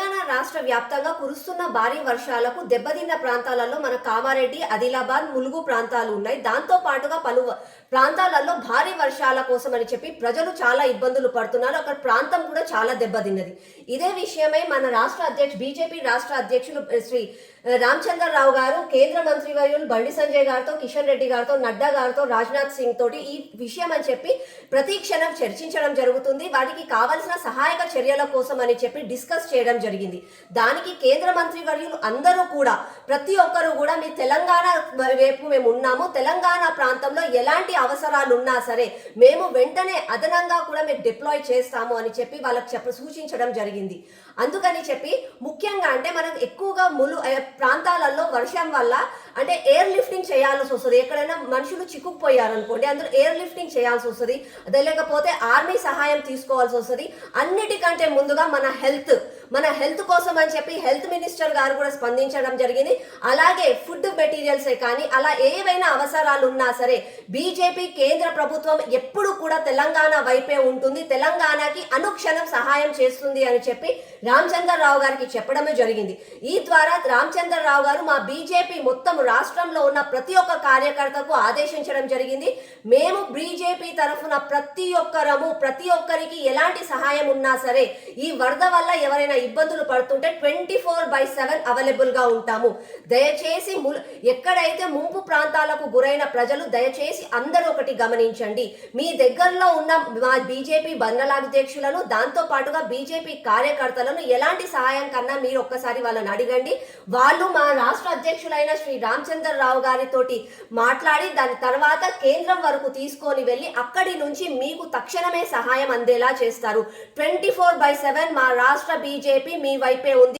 తెలంగాణ రాష్ట్ర వ్యాప్తంగా కురుస్తున్న భారీ వర్షాలకు దెబ్బతిన్న ప్రాంతాలలో మన కామారెడ్డి, ఆదిలాబాద్, ములుగు ప్రాంతాలు ఉన్నాయి. దాంతో పాటుగా పలు ప్రాంతాలలో భారీ వర్షాల కోసం అని చెప్పి ప్రజలు చాలా ఇబ్బందులు పడుతున్నారు. అక్కడ ప్రాంతం కూడా చాలా దెబ్బతిన్నది. ఇదే విషయమై మన బీజేపీ రాష్ట్ర అధ్యక్షులు శ్రీ రామచంద్రరావు గారు కేంద్ర మంత్రి వర్యులు బండి సంజయ్ గారితో, కిషన్ రెడ్డి గారితో, నడ్డా గారితో, రాజ్నాథ్ సింగ్ తోటి ఈ విషయం అని చెప్పి ప్రతి క్షణం చర్చించడం జరుగుతుంది. వాటికి కావాల్సిన సహాయక చర్యల కోసం అని చెప్పి డిస్కస్ చేయడం జరిగింది. దానికి కేంద్ర మంత్రి వర్యులు అందరూ కూడా ప్రతి ఒక్కరు కూడా మీ తెలంగాణ వైపు మేము ఉన్నాము, తెలంగాణ ప్రాంతంలో ఎలాంటి అవసరాలు ఉన్నా సరే మేము వెంటనే అదనంగా కూడా మేము డిప్లాయ్ చేస్తాము అని చెప్పి వాళ్ళకి సూచించడం జరిగింది. అందుకని చెప్పి ముఖ్యంగా అంటే మనం ఎక్కువగా ప్రాంతాలలో వర్షం వల్ల అంటే ఎయిర్ లిఫ్టింగ్ చేయాల్సి వస్తుంది. ఎక్కడైనా మనుషులు చిక్కుకుపోయారనుకోండి, అందులో ఎయిర్ లిఫ్టింగ్ చేయాల్సి వస్తుంది. అదే లేకపోతే ఆర్మీ సహాయం తీసుకోవాల్సి వస్తుంది. అన్నిటికంటే ముందుగా మన హెల్త్ కోసం అని చెప్పి హెల్త్ మినిస్టర్ గారు కూడా స్పందించడం జరిగింది. అలాగే ఫుడ్ మెటీరియల్సే కానీ అలా ఏవైనా అవసరాలు ఉన్నా సరే బీజేపీ కేంద్ర ప్రభుత్వం ఎప్పుడు కూడా తెలంగాణ వైపే ఉంటుంది, తెలంగాణకి అనుక్షణం సహాయం చేస్తుంది అని చెప్పి రామచంద్రరావు గారికి చెప్పడమే జరిగింది. ఈ ద్వారా రామచంద్రరావు గారు మా బీజేపీ మొత్తం రాష్ట్రంలో ఉన్న ప్రతి ఒక్క కార్యకర్తకు ఆదేశించడం జరిగింది. మేము బీజేపీ తరఫున ప్రతి ఒక్కరికి ఎలాంటి సహాయం ఉన్నా సరే ఈ వరద వల్ల ఎవరైనా ఇబ్బందులు పడుతుంటే 24/7 అవైలబుల్ గా ఉంటాము. దయచేసి ఎక్కడైతే ముంపు ప్రాంతాలకు గురైన ప్రజలు దయచేసి అందరూ ఒకటి గమనించండి, మీ దగ్గరలో ఉన్న మా బీజేపీ బంధనాధ్యక్షులను, దాంతో పాటుగా బీజేపీ కార్యకర్తలను ఎలాంటి సహాయం కన్నా మీరు ఒక్కసారి వాళ్ళని అడగండి. వాళ్ళు మా రాష్ట్ర అధ్యక్షులైన శ్రీ రామచంద్రరావు గారితోటి మాట్లాడి దాని తర్వాత కేంద్రం వరకు తీసుకొని వెళ్ళి అక్కడి నుంచి మీకు తక్షణమే సహాయం అందేలా చేస్తారు. 24/7 మా రాష్ట్ర బీజేపీ మీ వైపే ఉంది.